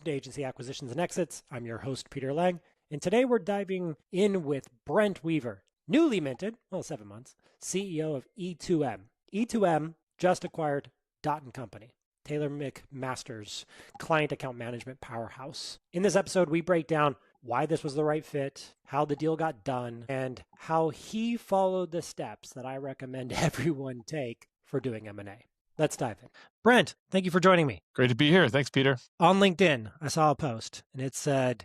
Welcome to Agency Acquisitions and Exits. I'm your host, Peter Lang, and today we're diving in with Brent Weaver, newly minted, 7 months, CEO of E2M. E2M just acquired Dot & Company, Taylor McMaster's client account management powerhouse. In this episode, we break down why this was the right fit, how the deal got done, and how he followed the steps that I recommend everyone take for doing M&A. Let's dive in. Brent, thank you for joining me. Great to be here. Thanks, Peter. On LinkedIn, I saw a post and it said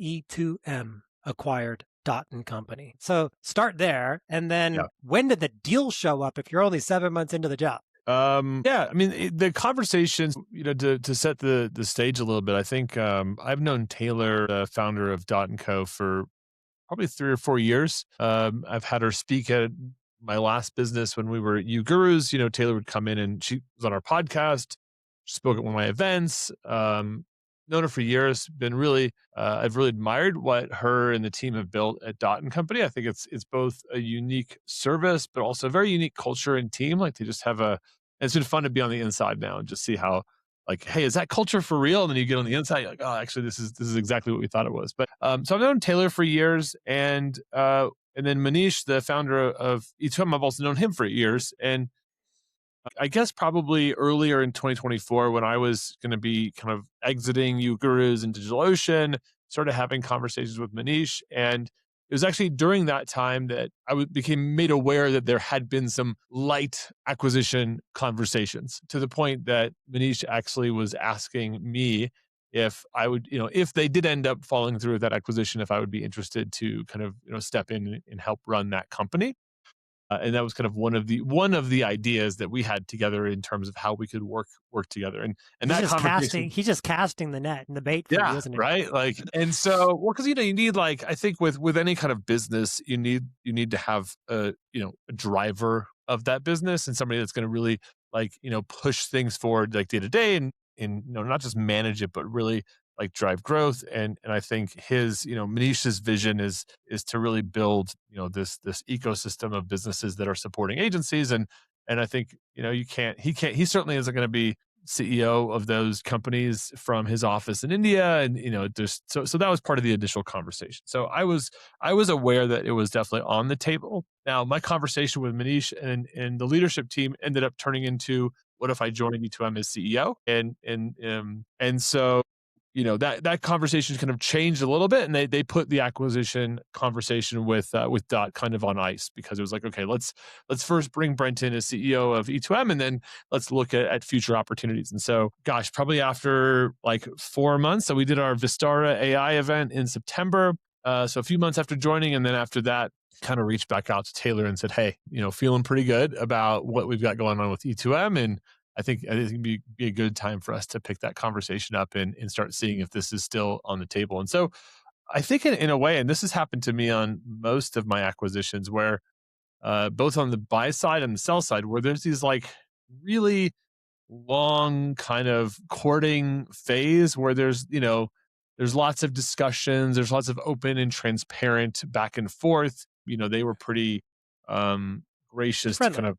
E2M acquired Dot & Company. So start there. And then When did the deal show up if you're only 7 months into the job? The conversations, to set the stage a little bit, I think I've known Taylor, the founder of Dot & Co, for probably 3 or 4 years. I've had her speak at my last business when we were at U-Gurus. Taylor would come in and she was on our podcast, spoke at one of my events. Known her for years, I've really admired what her and the team have built at Dot & Company. I think it's both a unique service, but also a very unique culture and team. Like, they just have it's been fun to be on the inside now and just see how, like, hey, is that culture for real? And then you get on the inside, you're like, oh, actually, this is exactly what we thought it was. But so I've known Taylor for years, and then Manish, the founder of E2M, I've also known him for years. And I guess probably earlier in 2024, when I was going to be kind of exiting U-Gurus and DigitalOcean, started having conversations with Manish. And it was actually during that time that I became made aware that there had been some light acquisition conversations, to the point that Manish actually was asking me if I would, if they did end up following through with that acquisition, if I would be interested to kind of, step in and help run that company. And that was kind of one of the ideas that we had together in terms of how we could work together. And that conversation, he's just casting the net and the bait for you, isn't he? Right. Like, and so, because you need, like, I think with any kind of business, you need to have a driver of that business, and somebody that's going to really, like, push things forward, like, day to day, and not just manage it, but really, like, drive growth. And I think his, Manish's vision is to really build, this ecosystem of businesses that are supporting agencies. And I think, he certainly isn't going to be CEO of those companies from his office in India. And, so that was part of the initial conversation. So I was aware that it was definitely on the table. Now, my conversation with Manish and the leadership team ended up turning into, what if I joined E2M as CEO? And so, that conversation kind of changed a little bit, and they put the acquisition conversation with Dot kind of on ice, because it was like, okay, let's first bring Brent in as CEO of E2M, and then let's look at future opportunities. And so, gosh, probably after like 4 months, so we did our Vistara AI event in September. So a few months after joining, and then after that, kind of reached back out to Taylor and said, hey, feeling pretty good about what we've got going on with E2M, and I think it'd be a good time for us to pick that conversation up and start seeing if this is still on the table. And so I think in a way, and this has happened to me on most of my acquisitions, where both on the buy side and the sell side, where there's these, like, really long kind of courting phase where there's lots of discussions, there's lots of open and transparent back and forth. They were pretty gracious to kind of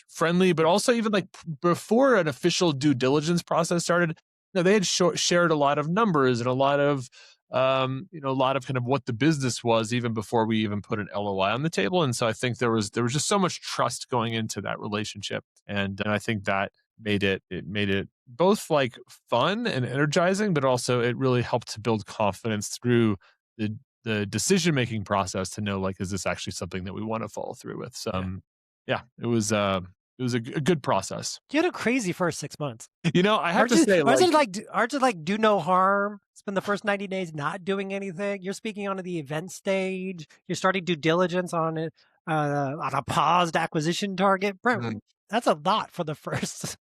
friendly, but also even, like, before an official due diligence process started, they had shared a lot of numbers and a lot of kind of what the business was, even before we even put an LOI on the table. And so I think there was just so much trust going into that relationship, and I think that made it both, like, fun and energizing, but also it really helped to build confidence through the decision making process to know, like, is this actually something that we want to follow through with? So. Yeah, it was a good process. You had a crazy first 6 months. I have to say, aren't you like do no harm? Spend the first 90 days not doing anything. You're speaking onto the event stage. You're starting due diligence on it, on a paused acquisition target. Brent, that's a lot for the first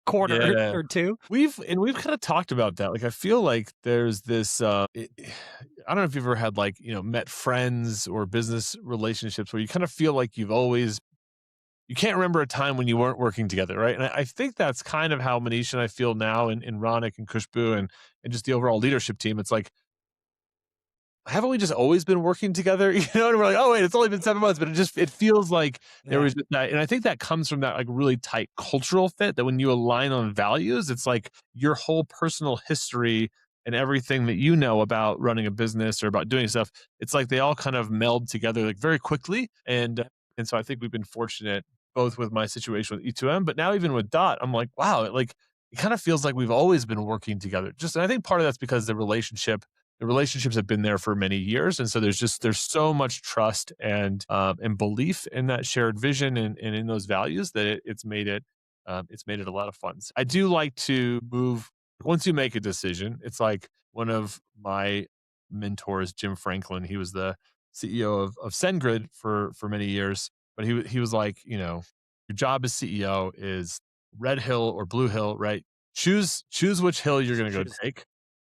quarter or two. We've kind of talked about that. Like, I feel like there's this, I don't know if you've ever had, like, met friends or business relationships where you kind of feel like you can't remember a time when you weren't working together, right? And I think that's kind of how Manish and I feel now, and Ronik and Kushbu and just the overall leadership team. It's like, haven't we just always been working together? And we're like, oh wait, it's only been 7 months, but it feels like there was that. And I think that comes from that, like, really tight cultural fit, that when you align on values, it's like your whole personal history and everything that you know about running a business or about doing stuff, it's like they all kind of meld together like very quickly. And so I think we've been fortunate both with my situation with E2M, but now even with Dot, I'm like, wow, like it kind of feels like we've always been working together. Just, and I think part of that's because the relationships have been there for many years, and so there's so much trust and belief in that shared vision and in those values that it's made it a lot of fun. I do like to move once you make a decision. It's like one of my mentors, Jim Franklin. He was the CEO of SendGrid for many years, but he was like, your job as CEO is red hill or blue hill, right? Choose which hill you're going to go Choose. take,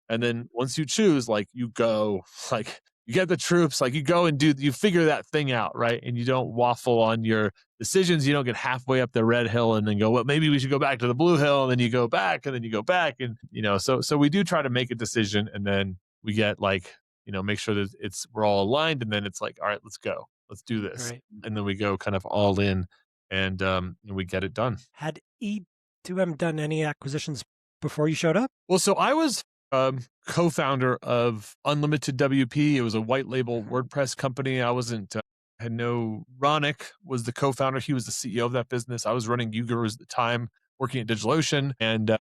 and then once you choose, like you go, like you get the troops, like you go and you figure that thing out, right? And you don't waffle on your decisions. You don't get halfway up the red hill and then go, well, maybe we should go back to the blue hill. And then you go back and then you go back. And, so we do try to make a decision, and then we get like, make sure that we're all aligned. And then it's like, all right, let's go, let's do this. Right. And then we go kind of all in and we get it done. Had E2M done any acquisitions before you showed up? Well, so I was co-founder of Unlimited WP. It was a white label WordPress company. I wasn't, had no, Ronick was the co-founder. He was the CEO of that business. I was running UGurus at the time, working at DigitalOcean, and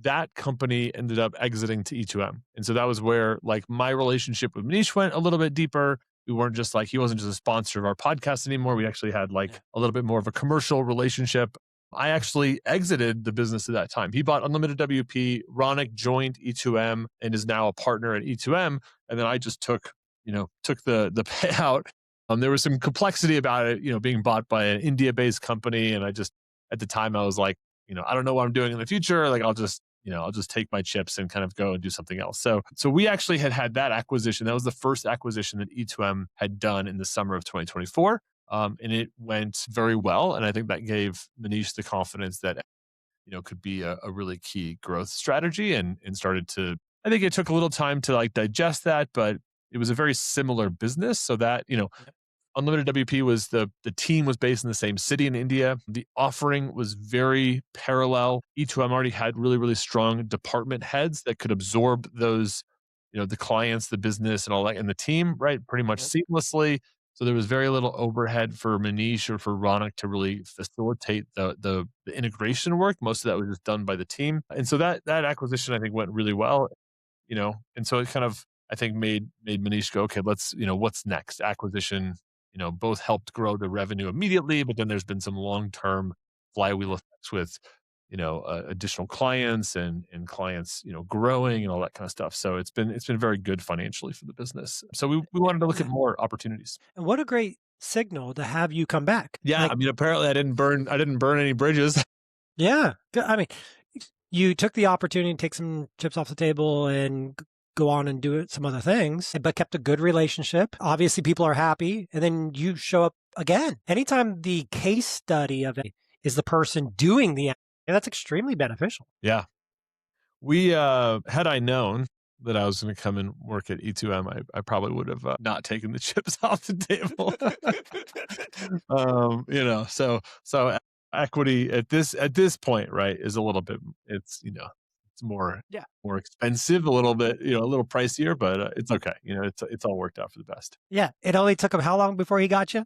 that company ended up exiting to E2M. And so that was where like my relationship with Manish went a little bit deeper. We weren't just like, he wasn't just a sponsor of our podcast anymore. We actually had like a little bit more of a commercial relationship. I actually exited the business at that time. He bought Unlimited WP. Ronick joined E2M and is now a partner at E2M. And then I just took the payout. There was some complexity about it, being bought by an India-based company. And I just, at the time I was like, I don't know what I'm doing in the future. Like I'll just take my chips and kind of go and do something else. So we actually had that acquisition. That was the first acquisition that E2M had done in the summer of 2024. And it went very well. And I think that gave Manish the confidence that, could be a really key growth strategy and started to, I think it took a little time to like digest that, but it was a very similar business. So that, Unlimited WP was the team was based in the same city in India. The offering was very parallel. E2M already had really, really strong department heads that could absorb those, the clients, the business and all that, and the team, right? Pretty much seamlessly. So there was very little overhead for Manish or for Ronick to really facilitate the integration work. Most of that was just done by the team. And so that acquisition, I think, went really well, and so it kind of, I think, made Manish go, okay, let's, what's next? Acquisition, both helped grow the revenue immediately, but then there's been some long-term flywheel effects with, additional clients and clients, growing and all that kind of stuff. So it's been very good financially for the business. So we wanted to look at more opportunities. And what a great signal to have you come back. Yeah. Like, I mean, apparently I didn't burn any bridges. yeah. I mean, you took the opportunity to take some chips off the table and go on and do some other things, but kept a good relationship. Obviously, people are happy. And then you show up again. Anytime the case study of it is the person doing the act, that's extremely beneficial. Yeah. We, had I known that I was going to come and work at E2M, I probably would have not taken the chips off the table. So equity at this point, right, is a little bit, it's more expensive, a little bit, a little pricier, but it's okay. It's all worked out for the best. Yeah. It only took him how long before he got you?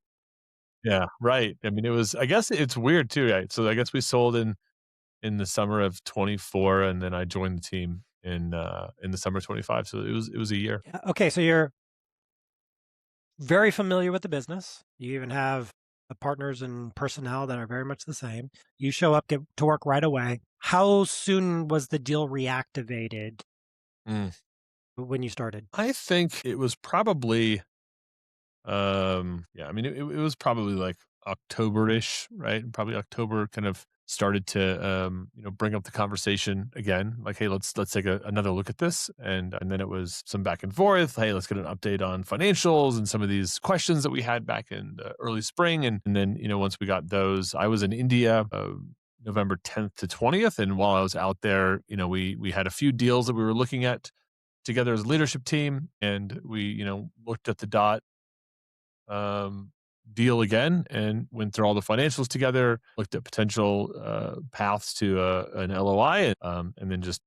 Yeah, right. I mean, I guess it's weird too, right? So I guess we sold in the summer of 24, and then I joined the team in the summer of 25. So it was a year. Okay, so you're very familiar with the business. You even have the partners and personnel that are very much the same. You show up, get to work right away. How soon was the deal reactivated when you started? I think it was probably, I mean, it was probably like October-ish, right? Probably October kind of started to, bring up the conversation again, like, hey, let's take another look at this. And then it was some back and forth. Hey, let's get an update on financials and some of these questions that we had back in the early spring. And then, once we got those, I was in India, November 10th to 20th. And while I was out there, we had a few deals that we were looking at together as a leadership team. And we, looked at the Dot deal again and went through all the financials together, looked at potential paths to an LOI, and then just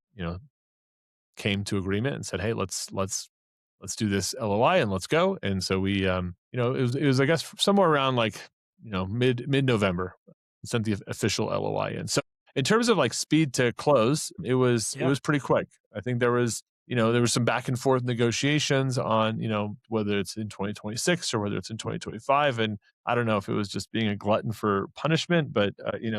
came to agreement and said, "Hey, let's do this LOI and let's go." And so we, it was I guess somewhere around like mid November, sent the official LOI in. So in terms of like speed to close, it was pretty quick. I think there was some back and forth negotiations on whether it's in 2026 or whether it's in 2025, and I don't know if it was just being a glutton for punishment, but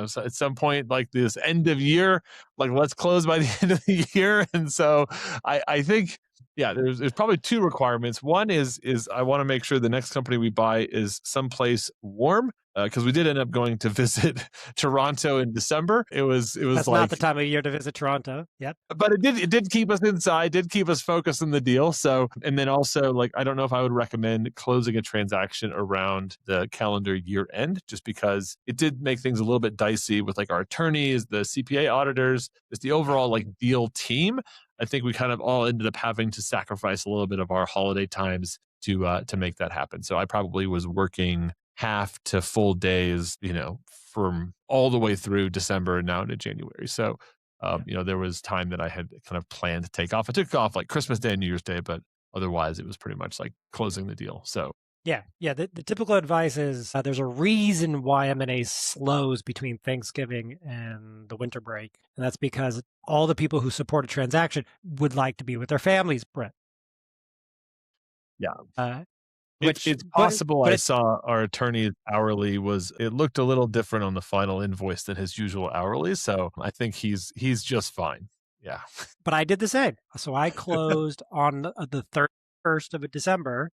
so at some point like this end of year, like let's close by the end of the year. And so I think, yeah, there's probably two requirements. One is I want to make sure the next company we buy is someplace warm, because we did end up going to visit Toronto in December. That's like not the time of year to visit Toronto. Yep. but it did keep us inside, did keep us focused on the deal. So, and then also like I don't know if I would recommend closing a transaction around the calendar year end, just because it did make things a little bit dicey with like our attorneys, the CPA auditors, just the overall like deal team. I think we kind of all ended up having to sacrifice a little bit of our holiday times to make that happen. So I probably was working half to full days, from all the way through December and now into January. So there was time that I had kind of planned to take off. I took off like Christmas Day and New Year's Day, but otherwise it was pretty much like closing the deal. So Yeah. The typical advice is there's a reason why M&A slows between Thanksgiving and the winter break. And that's because all the people who support a transaction would like to be with their families, Brent. yeah, Which it's possible but I saw our attorney's hourly it looked a little different on the final invoice than his usual hourly. So I think he's just fine. Yeah. But I did the same. So I closed on the 31st of December,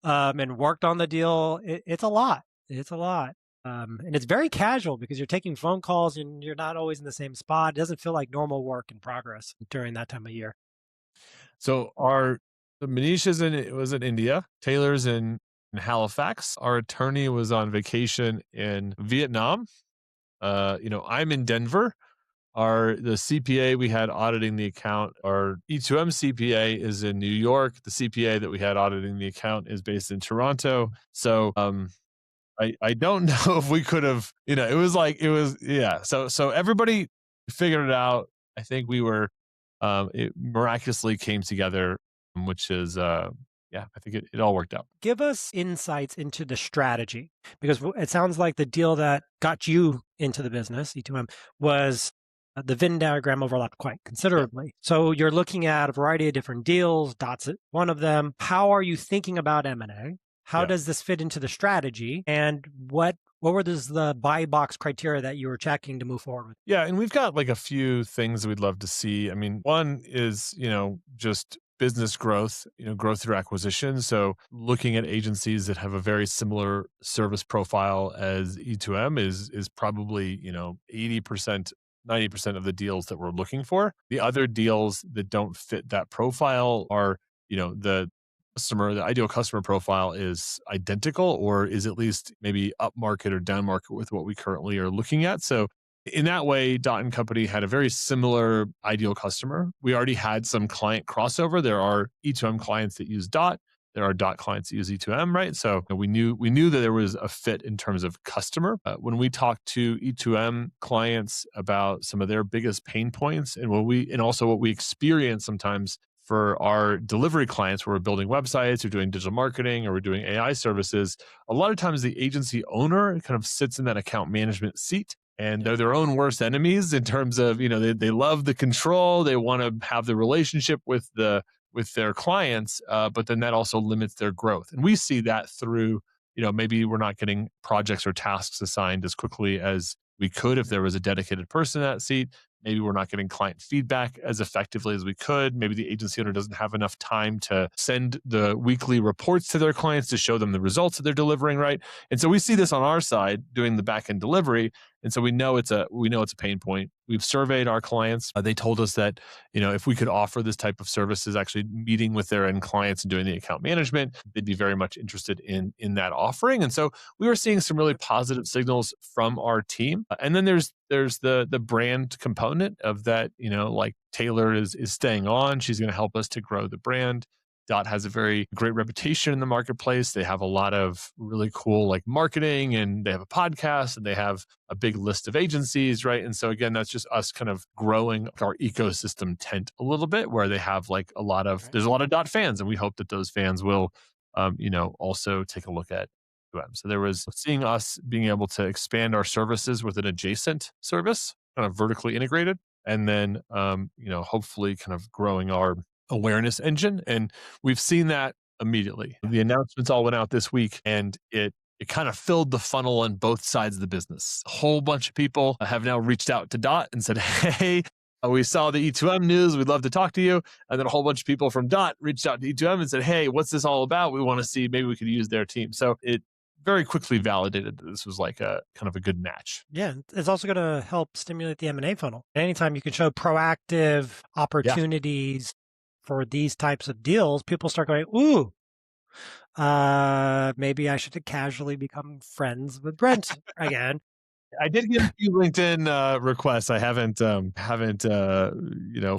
and worked on the deal. It's a lot. It's a lot. And it's very casual because you're taking phone calls and you're not always in the same spot. It doesn't feel like normal work in progress during that time of year. So Manish was in India. Taylor's in Halifax. Our attorney was on vacation in Vietnam. I'm in Denver. The CPA we had auditing the account, our E2M CPA is in New York. The CPA that we had auditing the account is based in Toronto. So I don't know if we could have, yeah. So everybody figured it out. I think it miraculously came together, which is I think it all worked out. Give us insights into the strategy, because it sounds like the deal that got you into the business, E2M, was the Venn diagram overlapped quite considerably. So you're looking at a variety of different deals, Dots at one of them. How are you thinking about M&A? How does this fit into the strategy? And what were the buy box criteria that you were checking to move forward with? Yeah, and we've got like a few things that we'd love to see. I mean, one is, just business growth, growth through acquisition. So looking at agencies that have a very similar service profile as E2M is probably, 80%, 90% of the deals that we're looking for. The other deals that don't fit that profile are, the ideal customer profile is identical or is at least maybe upmarket or downmarket with what we currently are looking at. So in that way, Dot and Company had a very similar ideal customer. We already had some client crossover. There are E2M clients that use Dot. There are Dot clients that use E2M, right? So we knew that there was a fit in terms of customer. When we talked to E2M clients about some of their biggest pain points and also what we experience sometimes for our delivery clients where we're building websites or doing digital marketing or we're doing AI services, a lot of times the agency owner kind of sits in that account management seat and they're their own worst enemies in terms of, they love the control. They want to have the relationship with their clients, but then that also limits their growth. And we see that through, maybe we're not getting projects or tasks assigned as quickly as we could if there was a dedicated person in that seat. Maybe we're not getting client feedback as effectively as we could. Maybe the agency owner doesn't have enough time to send the weekly reports to their clients to show them the results that they're delivering, right? And so we see this on our side doing the back end delivery. And so we know it's a pain point. We've surveyed our clients. They told us that, if we could offer this type of services, actually meeting with their end clients and doing the account management, they'd be very much interested in that offering. And so we were seeing some really positive signals from our team. And then there's the brand component of that, like Taylor is staying on. She's going to help us to grow the brand. Dot has a very great reputation in the marketplace. They have a lot of really cool like marketing, and they have a podcast, and they have a big list of agencies, right? And so again, that's just us kind of growing our ecosystem tent a little bit, where they have like Right. there's a lot of Dot fans, and we hope that those fans will, also take a look at E2M. So there was seeing us being able to expand our services with an adjacent service, kind of vertically integrated, and then hopefully kind of growing our awareness engine. And we've seen that immediately. The announcements all went out this week, and it kind of filled the funnel on both sides of the business. A whole bunch of people have now reached out to Dot and said, "Hey, we saw the E2M news. We'd love to talk to you." And then a whole bunch of people from Dot reached out to E2M and said, "Hey, what's this all about? We want to see, maybe we could use their team." So it very quickly validated that this was like a kind of a good match. Yeah, it's also going to help stimulate the M&A funnel. Anytime you can show proactive opportunities for these types of deals, people start going, "Ooh, maybe I should casually become friends with Brent again." I did get a few LinkedIn requests. I haven't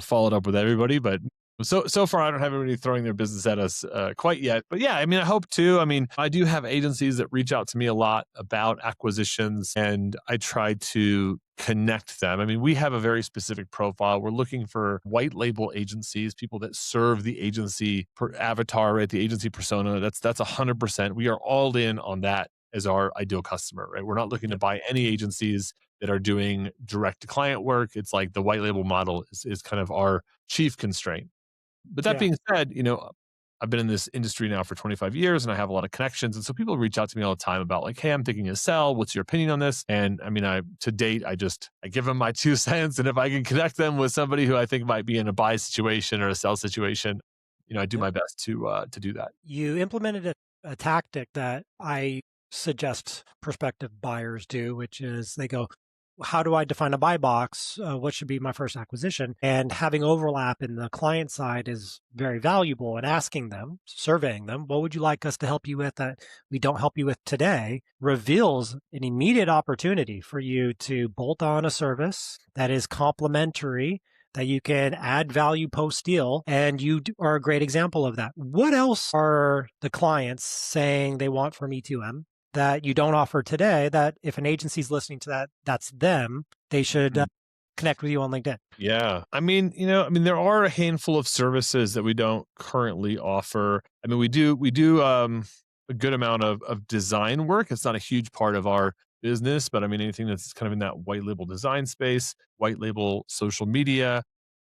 followed up with everybody, but so far I don't have anybody throwing their business at us quite yet. But yeah, I mean, I hope to. I mean, I do have agencies that reach out to me a lot about acquisitions, and I try to connect them. I mean, we have a very specific profile. We're looking for white label agencies, people that serve the agency avatar, right? The agency persona. That's 100%. We are all in on that as our ideal customer, right? We're not looking to buy any agencies that are doing direct to client work. It's like the white label model is kind of our chief constraint. But that being said, I've been in this industry now for 25 years, and I have a lot of connections. And so people reach out to me all the time about like, "Hey, I'm thinking of sell. What's your opinion on this?" And I mean, to date, I give them my 2 cents. And if I can connect them with somebody who I think might be in a buy situation or a sell situation, I do my best to do that. You implemented a tactic that I suggest prospective buyers do, which is they go, "How do I define a buy box? What should be my first acquisition?" And having overlap in the client side is very valuable. And asking them, surveying them, "What would you like us to help you with that we don't help you with today?" reveals an immediate opportunity for you to bolt on a service that is complementary, that you can add value post deal. And you are a great example of that. What else are the clients saying they want from E2M that you don't offer today, that if an agency's listening to that, that's them, they should connect with you on LinkedIn? Yeah. I mean, there are a handful of services that we don't currently offer. I mean, we do a good amount of design work. It's not a huge part of our business, but I mean, anything that's kind of in that white label design space, white label social media.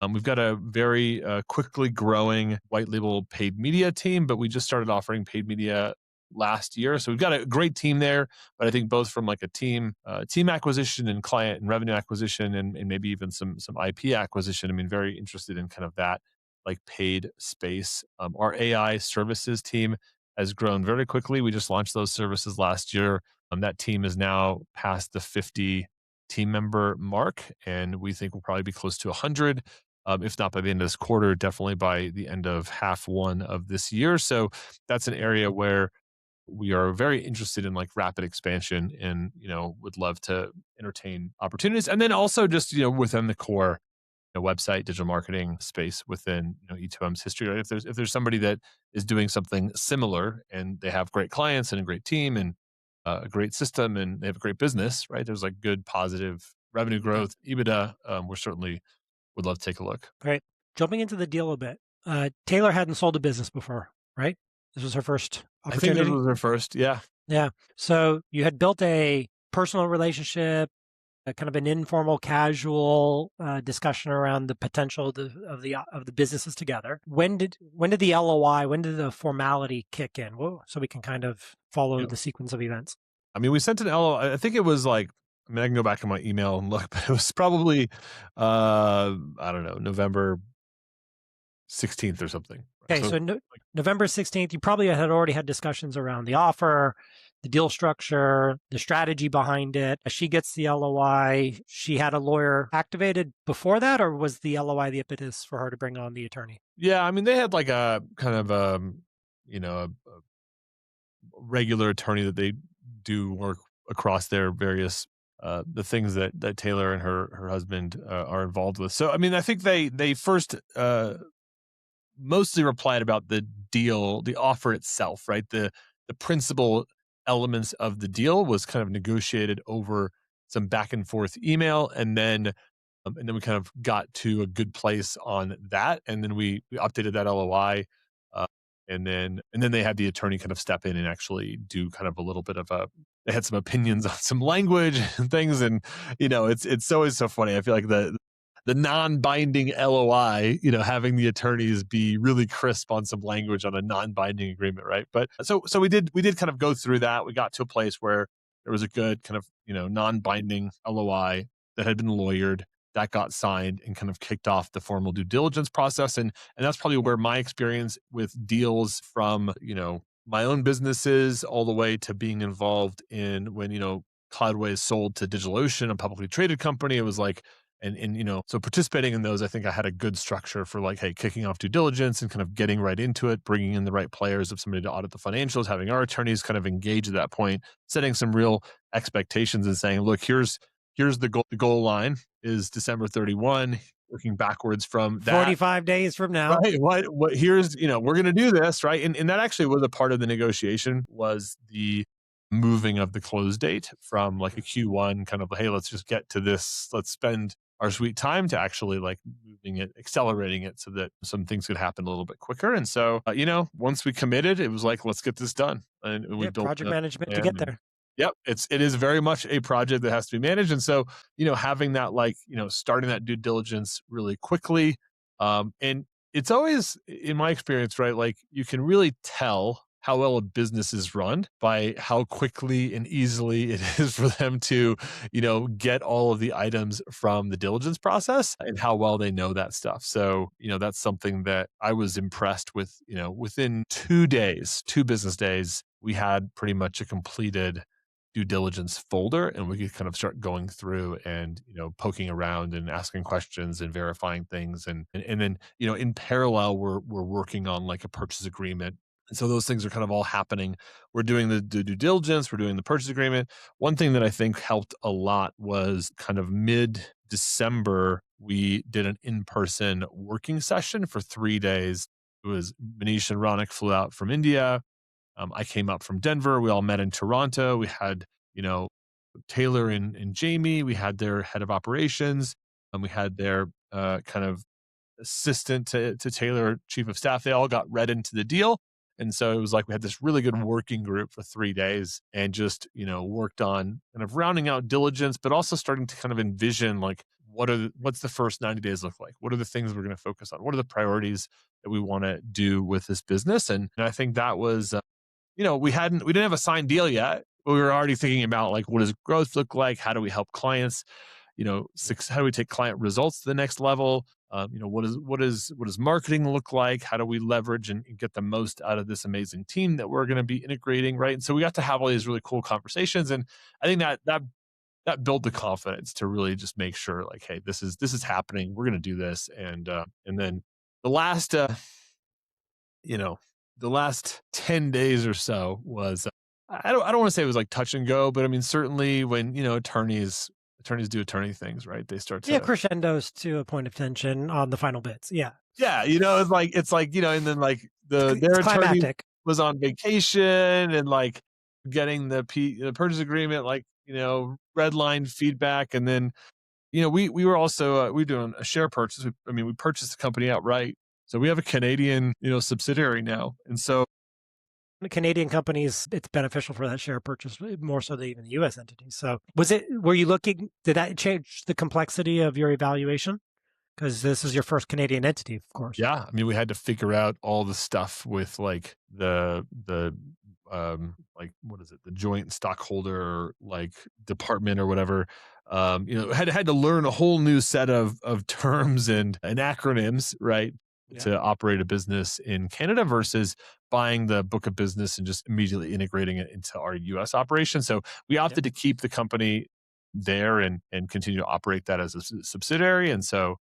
We've got a very quickly growing white label paid media team, but we just started offering paid media last year. So we've got a great team there, but I think both from like a team acquisition and client and revenue acquisition, and maybe even some IP acquisition. I mean, very interested in kind of that like paid space. Our AI services team has grown very quickly. We just launched those services last year. That team is now past the 50 team member mark, and we think we'll probably be close to 100. If not by the end of this quarter, definitely by the end of half one of this year. So that's an area where we are very interested in like rapid expansion, and would love to entertain opportunities. And then also just within the core website digital marketing space within E2M's history, right? If there's somebody that is doing something similar, and they have great clients and a great team and a great system, and they have a great business, right? There's like good positive revenue growth, EBITDA. We're certainly would love to take a look. All right. Jumping into the deal a bit. Taylor hadn't sold a business before, right? This was her first opportunity. I think this was her first. Yeah. Yeah. So you had built a personal relationship, a kind of an informal, casual discussion around the potential of the businesses together. When did the LOI? When did the formality kick in? Whoa, so we can kind of follow the sequence of events. I mean, we sent an LOI. I think it was like, I mean, I can go back in my email and look, but it was probably I don't know, November 16th or something. Okay, so November 16th, you probably had already had discussions around the offer, the deal structure, the strategy behind it. She gets the LOI. She had a lawyer activated before that, or was the LOI the impetus for her to bring on the attorney? Yeah, I mean, they had like a kind of a regular attorney that they do work across their various the things that Taylor and her husband are involved with. So I mean, I think they first mostly replied about the deal, the offer itself, right? The principal elements of the deal was kind of negotiated over some back and forth email, and then we kind of got to a good place on that, and then we updated that LOI, uh, and then they had the attorney kind of step in and actually do kind of a little bit of a. They had some opinions on some language and things, and it's always so funny. I feel like the non-binding LOI, having the attorneys be really crisp on some language on a non-binding agreement, right? But so we did kind of go through that. We got to a place where there was a good kind of non-binding LOI that had been lawyered, that got signed and kind of kicked off the formal due diligence process. And that's probably where my experience with deals from, my own businesses all the way to being involved in when, Cloudways sold to DigitalOcean, a publicly traded company. It was like, so participating in those, I think I had a good structure for like, hey, kicking off due diligence and kind of getting right into it, bringing in the right players of somebody to audit the financials, having our attorneys kind of engage at that point, setting some real expectations and saying, look, here's the goal. The goal line is December 31, working backwards from that. 45 days from now. Right. What here's, we're going to do this, right? And that actually was a part of the negotiation, was the moving of the close date from like a Q1 kind of, hey, let's just get to this. Let's spend our sweet time to actually like moving it, accelerating it so that some things could happen a little bit quicker. And so, once we committed, it was like, let's get this done. And we built project management to get there. Yep. It is very much a project that has to be managed. And so, having that, like, starting that due diligence really quickly. And it's always, in my experience, right, like you can really tell how well a business is run by how quickly and easily it is for them to, get all of the items from the diligence process and how well they know that stuff. So, that's something that I was impressed with, within 2 days, 2 business days, we had pretty much a completed due diligence folder, and we could kind of start going through and poking around and asking questions and verifying things, and then in parallel we're working on like a purchase agreement. And so those things are kind of all happening. We're doing the due diligence, we're doing the purchase agreement. One thing that I think helped a lot was kind of mid December, we did an in-person working session for 3 days. It was Manish and Ronak flew out from India. I came up from Denver. We all met in Toronto. We had, Taylor and Jamie. We had their head of operations, and we had their kind of assistant to Taylor, chief of staff. They all got read into the deal. And so it was like we had this really good working group for 3 days and just, worked on kind of rounding out diligence, but also starting to kind of envision like, what's the first 90 days look like? What are the things we're going to focus on? What are the priorities that we want to do with this business? And I think that was, we didn't have a signed deal yet, but we were already thinking about like, what does growth look like? How do we help clients? How do we take client results to the next level? What does marketing look like? How do we leverage and get the most out of this amazing team that we're going to be integrating, right? And so we got to have all these really cool conversations, and I think that built the confidence to really just make sure, like, hey, this is happening. We're going to do this, and then the last, the last 10 days or so was, I don't want to say it was like touch and go, but I mean, certainly when, attorneys do attorney things, right? They start to crescendos to a point of tension on the final bits. Yeah. Yeah. It's like, and then like their attorney was on vacation and like getting the purchase agreement, like, red line feedback. And then, we were also, we were doing a share purchase. We purchased the company outright. So we have a Canadian, subsidiary now. And so the Canadian companies, it's beneficial for that share purchase more so than even the US entities. So did that change the complexity of your evaluation? Because this is your first Canadian entity, of course. Yeah. We had to figure out all the stuff with like the like, what is it? The joint stockholder, like department or whatever. Had to learn a whole new set of terms and acronyms, right? Yeah. To operate a business in Canada versus buying the book of business and just immediately integrating it into our US operation. So we opted to keep the company there and continue to operate that as a subsidiary. And so,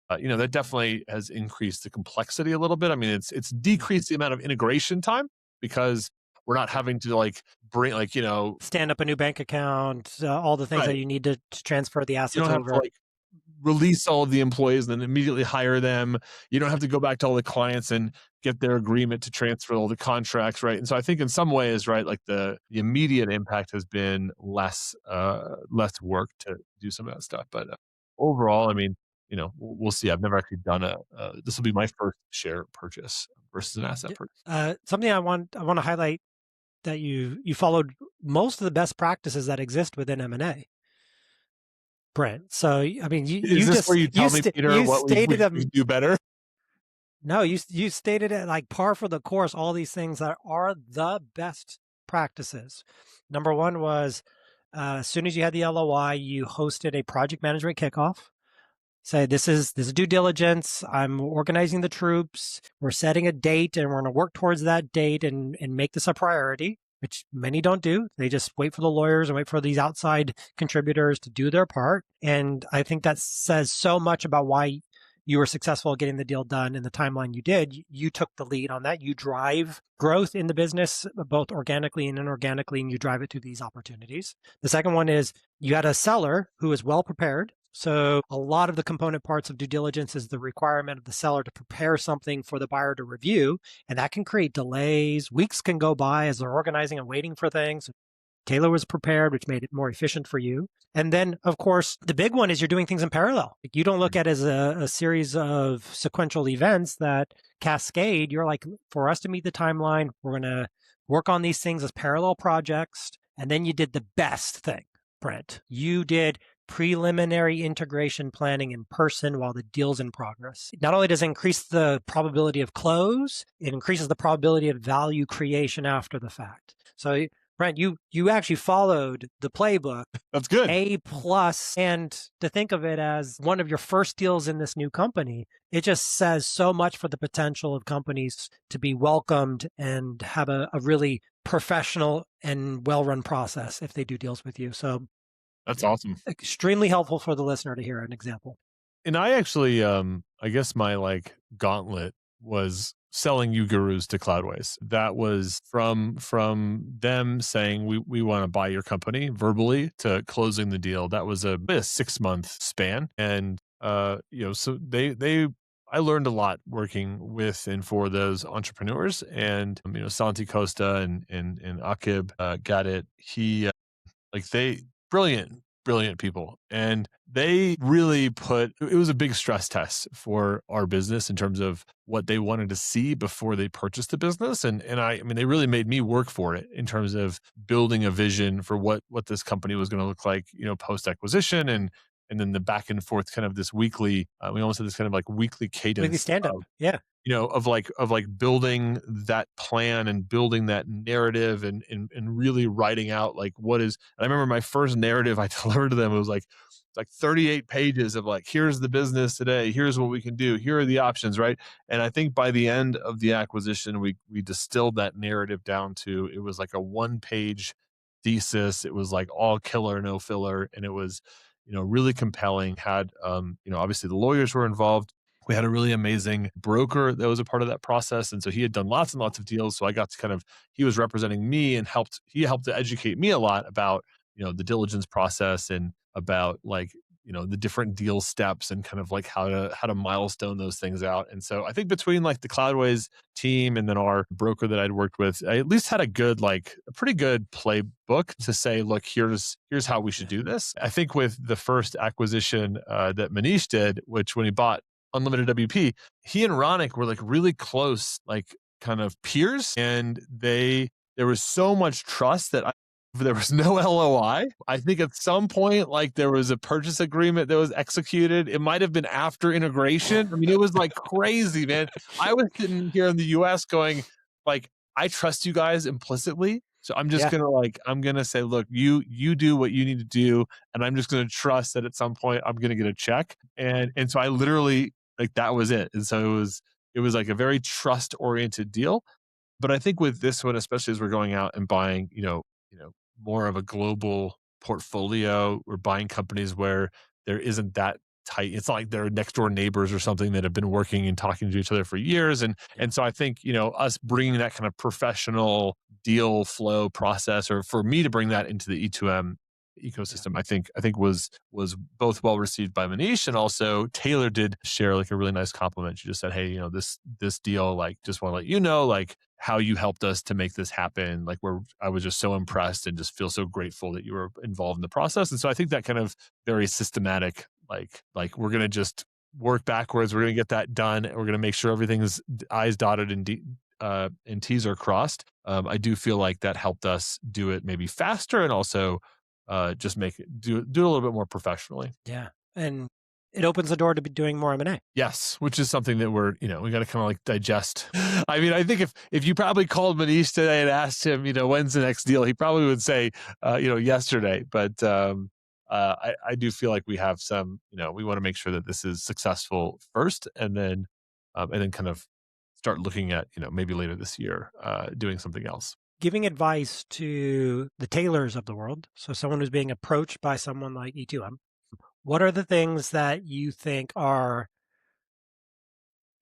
that definitely has increased the complexity a little bit. It's decreased the amount of integration time because we're not having to like bring like, stand up a new bank account, all the things that you need to transfer the assets over. To, like, release all of the employees and then immediately hire them. You don't have to go back to all the clients and get their agreement to transfer all the contracts, right? And so I think in some ways, right, like the immediate impact has been less work to do some of that stuff. But overall, I mean, we'll see. I've never actually done this will be my first share purchase versus an asset purchase. Something I want to highlight that you followed most of the best practices that exist within M&A, Brent. So I mean, Is this where you tell me, Peter, what stated we do better? No, you stated it like par for the course. All these things that are the best practices. Number one was as soon as you had the LOI, you hosted a project management kickoff. Say this is due diligence. I'm organizing the troops. We're setting a date, and we're going to work towards that date and make this a priority, which many don't do. They just wait for the lawyers and wait for these outside contributors to do their part. And I think that says so much about why you were successful getting the deal done in the timeline you did. You took the lead on that. You drive growth in the business, both organically and inorganically, and you drive it through these opportunities. The second one is you had a seller who is well prepared. So a lot of the component parts of due diligence is the requirement of the seller to prepare something for the buyer to review, and that can create delays. Weeks can go by as they're organizing and waiting for things. Taylor was prepared, which made it more efficient for you. And then, of course, the big one is you're doing things in parallel. You don't look at it as a series of sequential events that cascade. You're like, for us to meet the timeline, we're going to work on these things as parallel projects. And then you did the best thing, Brent. You did preliminary integration planning in person while the deal's in progress. Not only does it increase the probability of close, it increases the probability of value creation after the fact. So Brent, you actually followed the playbook. That's good. A plus, and to think of it as one of your first deals in this new company, it just says so much for the potential of companies to be welcomed and have a really professional and well-run process if they do deals with you. So that's awesome. Extremely helpful for the listener to hear an example. And I actually, I guess my gauntlet was selling you gurus to Cloudways. That was from them saying we want to buy your company verbally to closing the deal. That was a 6-month span, and so I learned a lot working with and for those entrepreneurs, and Santi Costa and Akib got it. He they brilliant people, and they really it was a big stress test for our business in terms of what they wanted to see before they purchased the business. And I mean, they really made me work for it in terms of building a vision for what this company was going to look like, post acquisition, and then the back and forth kind of this weekly, we almost had this kind of weekly cadence. Weekly stand-up. Yeah. Of building that plan and building that narrative and really writing out what is. And I remember my first narrative I delivered to them, it was like 38 pages of here's the business today, here's what we can do, here are the options, right? And I think by the end of the acquisition, we distilled that narrative down to, it was a 1-page thesis. It was all killer, no filler, and it was really compelling. Had obviously the lawyers were involved. We had a really amazing broker that was a part of that process. And so he had done lots and lots of deals. So I got to he was representing me and he helped to educate me a lot about, the diligence process and about the different deal steps and how to milestone those things out. And so I think between the Cloudways team and then our broker that I'd worked with, I at least had a pretty good playbook to say, look, here's how we should do this. I think with the first acquisition that Manish did, which when he bought Unlimited WP, he and Ronik were really close, kind of peers. And there was so much trust that there was no LOI. I think at some point, there was a purchase agreement that was executed. It might have been after integration. I mean, it was crazy, man. I was sitting here in the US going, I trust you guys implicitly. So I'm just I'm gonna say, look, you do what you need to do, and I'm just gonna trust that at some point I'm gonna get a check. And so I literally that was it. And so it was a very trust oriented deal. But I think with this one, especially as we're going out and buying, more of a global portfolio, we're buying companies where there isn't that tight. It's not like they're next door neighbors or something that have been working and talking to each other for years. And so I think, us bringing that kind of professional deal flow process, or for me to bring that into the ecosystem, I think was both well received by Manish, and also Taylor did share like a really nice compliment. She just said, "Hey, this deal, like, just want to let you know, like, how you helped us to make this happen. Like, I was just so impressed and just feel so grateful that you were involved in the process." And so I think that kind of very systematic, like we're gonna just work backwards. We're gonna get that done. We're gonna make sure everything's I's dotted and T's are crossed. I do feel like that helped us do it maybe faster, and also just make it do it a little bit more professionally. Yeah. And it opens the door to be doing more M&A. Yes, which is something that we got to kind of like digest. I mean, I think if you probably called Manish today and asked him, when's the next deal, he probably would say, yesterday. But I do feel like we have some, we want to make sure that this is successful first, and then kind of start looking at, maybe later this year, doing something else. Giving advice to the Taylors of the world, so someone who's being approached by someone like E2M, what are the things that you think are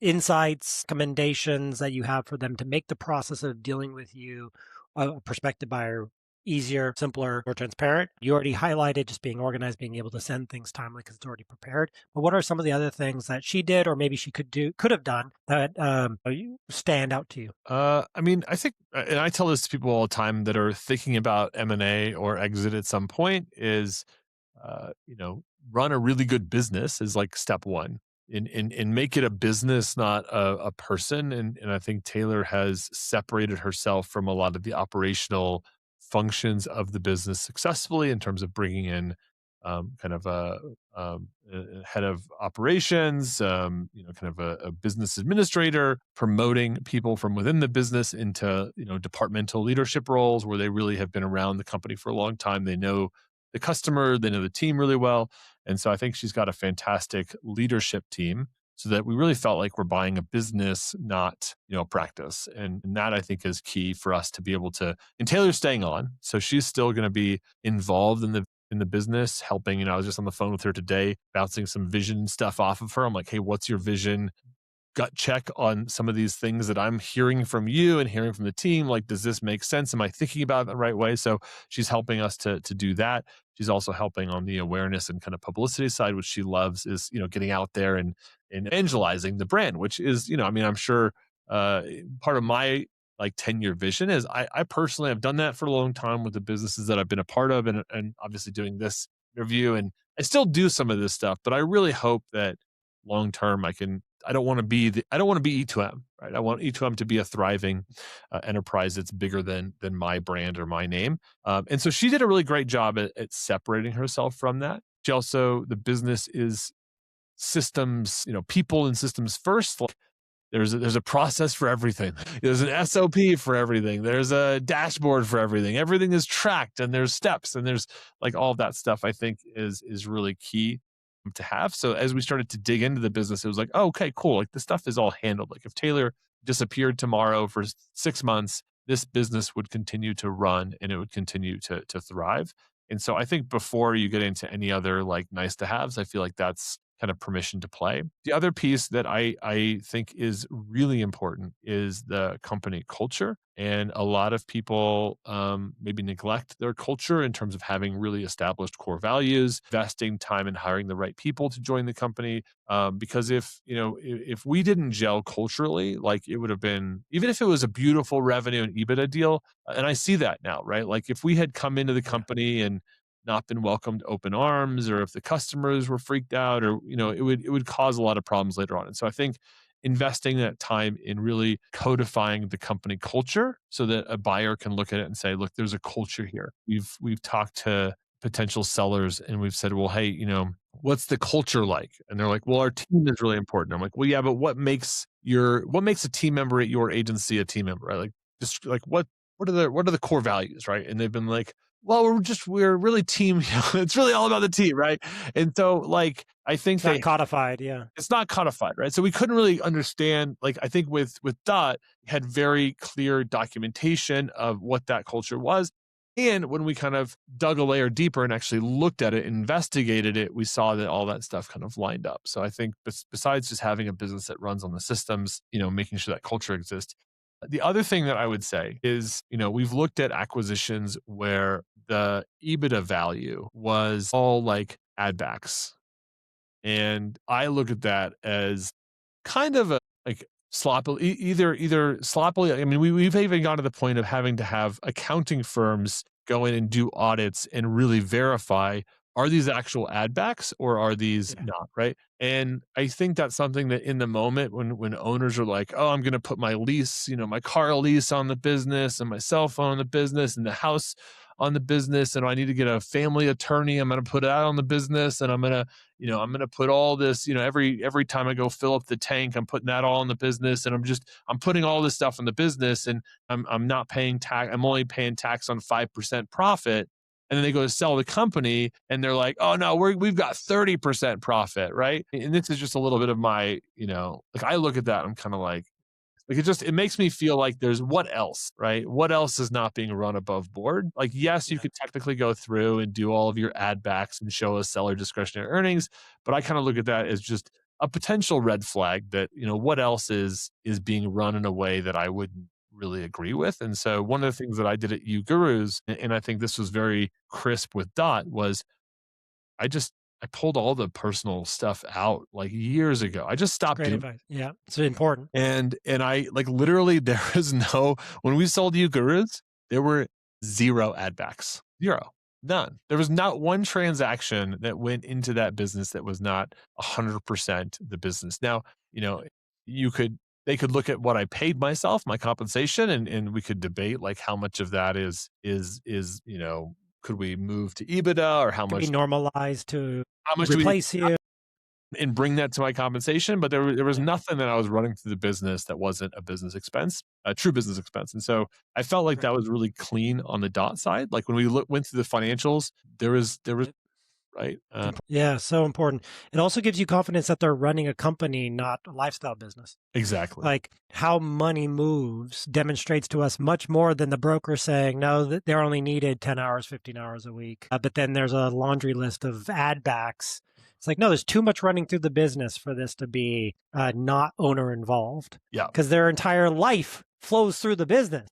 insights, recommendations that you have for them to make the process of dealing with you, a prospective buyer, easier, simpler, more transparent? You already highlighted just being organized, being able to send things timely because it's already prepared. But what are some of the other things that she did, or maybe she could have done, that stand out to you? I mean, I think, and I tell this to people all the time that are thinking about M&A or exit at some point, is run a really good business is like step one. And make it a business, not a person. And I think Taylor has separated herself from a lot of the operational functions of the business successfully, in terms of bringing in kind of a head of operations, kind of a business administrator, promoting people from within the business into, departmental leadership roles where they really have been around the company for a long time. They know the customer, they know the team really well. And so I think she's got a fantastic leadership team, so that we really felt like we're buying a business, not, practice. And that, I think, is key for us to be able to, and Taylor's staying on. So she's still going to be involved in the business, helping. I was just on the phone with her today, bouncing some vision stuff off of her. I'm like, "Hey, what's your vision? Gut check on some of these things that I'm hearing from you and hearing from the team. Like, does this make sense? Am I thinking about it the right way?" So she's helping us to do that. She's also helping on the awareness and kind of publicity side, which she loves, is, getting out there and evangelizing the brand, which is, I mean, I'm sure part of my like 10-year vision is, I personally have done that for a long time with the businesses that I've been a part of, and obviously doing this interview, and I still do some of this stuff, but I really hope that long term I don't want to be E2M, right? I want E2M to be a thriving enterprise that's bigger than my brand or my name. And so she did a really great job at separating herself from that. She also, the business is systems, people and systems first. Like, there's a process for everything. There's an SOP for everything. There's a dashboard for everything. Everything is tracked, and there's steps, and there's like all of that stuff, I think is really key to have. So as we started to dig into the business, it was like, oh, okay, cool. Like, the stuff is all handled. Like, if Taylor disappeared tomorrow for 6 months, this business would continue to run, and it would continue to thrive. And so I think before you get into any other like nice to haves, I feel like that's kind of permission to play. The other piece that I think is really important is the company culture. And a lot of people maybe neglect their culture in terms of having really established core values, investing time in hiring the right people to join the company. Because if we didn't gel culturally, like, it would have been, even if it was a beautiful revenue and EBITDA deal, and I see that now, right? Like, if we had come into the company and not been welcomed open arms, or if the customers were freaked out, or it would cause a lot of problems later on. And so I think investing that time in really codifying the company culture, so that a buyer can look at it and say, look, there's a culture here. We've talked to potential sellers, and we've said, well, hey, what's the culture like? And they're like, well, our team is really important. I'm like, well, yeah, but what makes a team member at your agency a team member, right? Like, just like, what are the core values, right? And they've been like, well, we're really team. It's really all about the team, right? And so, like, I think It's not codified. Yeah. it's not codified, right? So we couldn't really understand. Like, I think with Dot, we had very clear documentation of what that culture was. And when we kind of dug a layer deeper and actually looked at it, investigated it, we saw that all that stuff kind of lined up. So I think besides just having a business that runs on the systems, making sure that culture exists. The other thing that I would say is, we've looked at acquisitions where the EBITDA value was all like ad backs. And I look at that as kind of a like sloppily either sloppily. I mean, we've even gone to the point of having to have accounting firms go in and do audits and really verify, are these actual ad backs or are these Yeah. not, right? And I think that's something that in the moment when owners are like, oh, I'm going to put my lease, my car lease on the business and my cell phone on the business and the house on the business, and I need to get a family attorney. I'm going to put that on the business, and I'm going to put all this, every time I go fill up the tank, I'm putting that all in the business, and I'm putting all this stuff in the business, and I'm not paying tax. I'm only paying tax on 5% profit. And then they go to sell the company and they're like, oh no, we've got 30% profit, right? And this is just a little bit of my, like I look at that, I'm kind of like it makes me feel like there's what else, right? What else is not being run above board? Like, yes, you Yeah. could technically go through and do all of your ad backs and show us seller discretionary earnings, but I kind of look at that as just a potential red flag that, what else is being run in a way that I wouldn't really agree with. And so one of the things that I did at U Gurus, and I think this was very crisp with Dot, was I just I pulled all the personal stuff out like years ago. I just It's stopped great doing. advice. Yeah. It's important. And I like literally there is no when we sold you Gurus, there were zero ad backs. Zero. None. There was not one transaction that went into that business that was not 100% the business. Now, you could they could look at what I paid myself, my compensation, and we could debate like how much of that is, could we move to EBITDA or Could be normalized to how much do we replace you. and bring that to my compensation. But there was Yeah. nothing that I was running through the business that wasn't a business expense, a true business expense. And so I felt like Right. that was really clean on the Dot side. Like when we went through the financials, there was right. Yeah, so important. It also gives you confidence that they're running a company, not a lifestyle business. Exactly. Like how money moves demonstrates to us much more than the broker saying, no, that they're only needed 10 hours, 15 hours a week. But then there's a laundry list of ad backs. It's like, no, there's too much running through the business for this to be not owner involved. Yeah. Because their entire life flows through the business.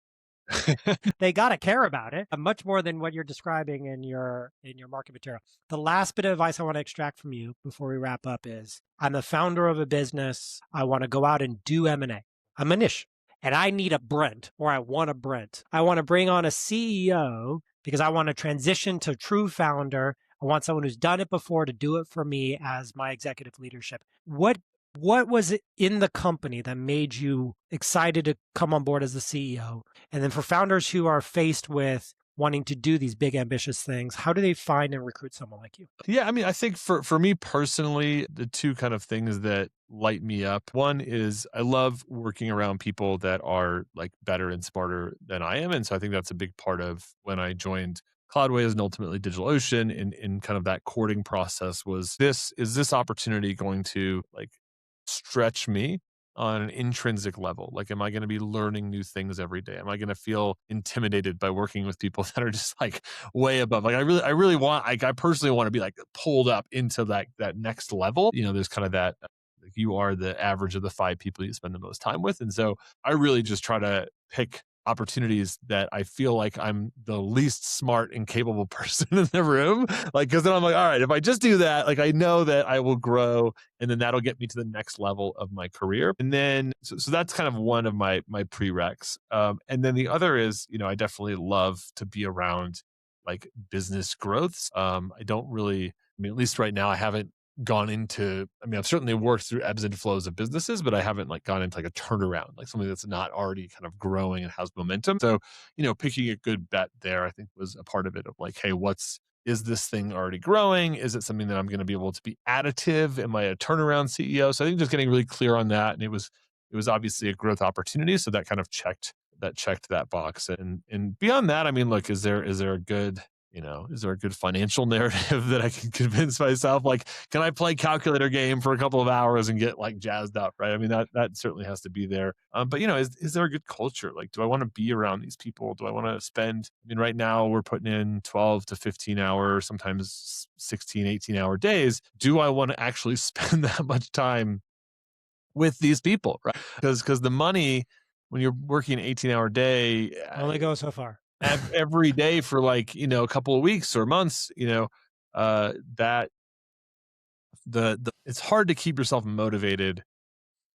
They got to care about it much more than what you're describing in your market material. The last bit of advice I want to extract from you before we wrap up is I'm the founder of a business. I want to go out and do M&A. I'm a niche and I need a Brent, or I want a Brent. I want to bring on a CEO because I want to transition to true founder. I want someone who's done it before to do it for me as my executive leadership. What was it in the company that made you excited to come on board as the CEO? And then for founders who are faced with wanting to do these big, ambitious things, how do they find and recruit someone like you? Yeah, I mean, I think for me personally, the two kind of things that light me up. One is I love working around people that are like better and smarter than I am. And so I think that's a big part of when I joined Cloudways and ultimately DigitalOcean in kind of that courting process was this opportunity going to like stretch me on an intrinsic level? Like, am I going to be learning new things every day? Am I going to feel intimidated by working with people that are just like way above? Like, I really want, like, I personally want to be like pulled up into that next level. There's kind of that, like you are the average of the 5 people you spend the most time with. And so I really just try to pick opportunities that I feel like I'm the least smart and capable person in the room. Like, cause then I'm like, all right, if I just do that, like I know that I will grow and then that'll get me to the next level of my career. And then, so that's kind of one of my prereqs. And then the other is, I definitely love to be around like business growths. I don't really, at least right now, I haven't gone into, I've certainly worked through ebbs and flows of businesses, but I haven't like gone into like a turnaround, like something that's not already kind of growing and has momentum. So, picking a good bet there, I think was a part of it of like, hey, is this thing already growing? Is it something that I'm going to be able to be additive? Am I a turnaround CEO? So I think just getting really clear on that. And it was obviously a growth opportunity. So that kind of checked that box. And beyond that, look, is there a good, is there a good financial narrative that I can convince myself? Like, can I play calculator game for a couple of hours and get like jazzed up, right? That certainly has to be there. But is there a good culture? Like, do I want to be around these people? Do I want to spend, right now we're putting in 12 to 15 hour, sometimes 16, 18-hour days. Do I want to actually spend that much time with these people, right? Because the money, when you're working an 18-hour day, Only go so far. every day for like, a couple of weeks or months, that it's hard to keep yourself motivated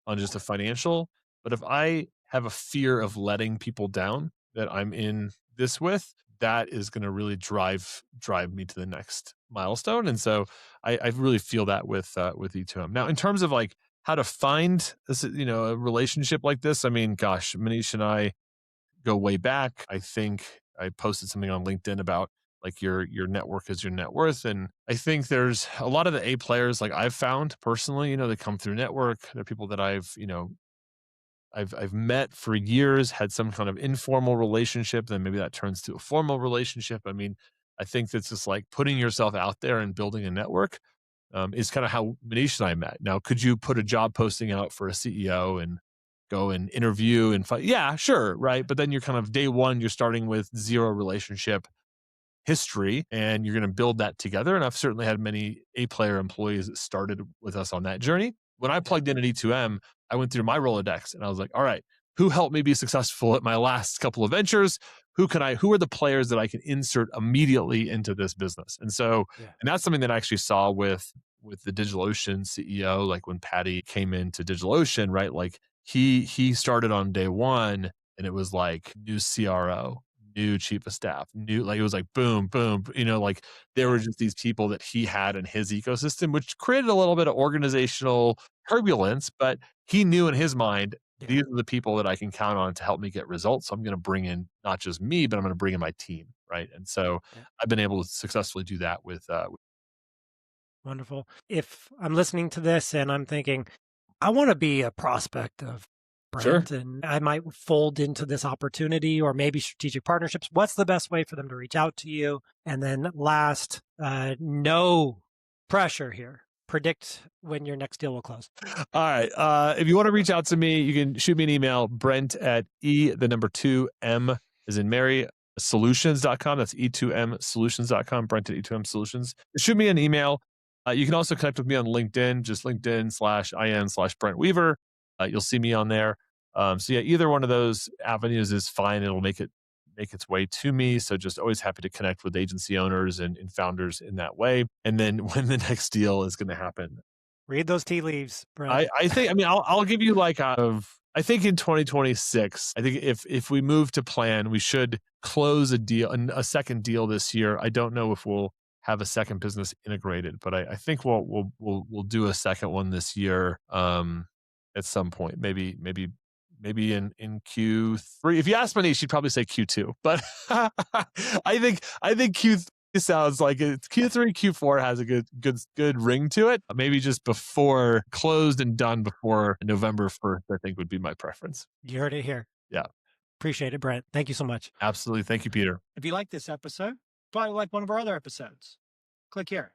on just a financial, but if I have a fear of letting people down that I'm in this with, that is going to really drive me to the next milestone. And so I really feel that with E2M. Now, in terms of like how to find this, a relationship like this, I mean, gosh, Manish and I go way back. I think I posted something on LinkedIn about like your network is your net worth. And I think there's a lot of the A players like I've found personally, they come through network. They're people that I've met for years, had some kind of informal relationship, then maybe that turns to a formal relationship. I mean, I think that's just like putting yourself out there and building a network is kind of how Manish and I met. Now, could you put a job posting out for a CEO and go and interview and fight? Yeah, sure, right. But then you're kind of day one, you're starting with zero relationship history and you're going to build that together. And I've certainly had many A player employees that started with us on that journey. When I plugged in at E2M, I went through my Rolodex and I was like, all right, who helped me be successful at my last couple of ventures? Who are the players that I can insert immediately into this business? And so, and that's something that I actually saw with the DigitalOcean CEO, like when Patty came into DigitalOcean, right? Like he started on day one and it was like new CRO, new chief of staff, new, like it was like boom, boom, like there were just these people that he had in his ecosystem, which created a little bit of organizational turbulence, but he knew in his mind, these are the people that I can count on to help me get results. So I'm going to bring in not just me, but I'm going to bring in my team. Right. And so I've been able to successfully do that with Wonderful. If I'm listening to this and I'm thinking, I want to be a prospect of Sure. Brent and I might fold into this opportunity or maybe strategic partnerships, what's the best way for them to reach out to you? And then last, no pressure here. Predict when your next deal will close. All right. If you want to reach out to me, you can shoot me an email, Brent at E2M as in Mary solutions.com. That's E2M solutions.com, Brent at E2M solutions. Shoot me an email. You can also connect with me on LinkedIn, just LinkedIn/IN/Brent Weaver. You'll see me on there. So yeah, either one of those avenues is fine. It'll make its way to me. So just always happy to connect with agency owners and founders in that way. And then when the next deal is going to happen. Read those tea leaves, Brent. I think, I mean, I'll give you like I think in 2026, I think if we move to plan, we should close a second deal this year. I don't know if we'll have a second business integrated, but I think we'll do a second one this year at some point. Maybe in Q3. If you ask Manish, she'd probably say Q2. But I think Q3 sounds like it's Q3, Q4 has a good ring to it. Maybe just before closed and done before November 1st, I think would be my preference. You heard it here. Yeah. Appreciate it, Brent. Thank you so much. Absolutely. Thank you, Peter. If you like this episode, probably like one of our other episodes. Click here.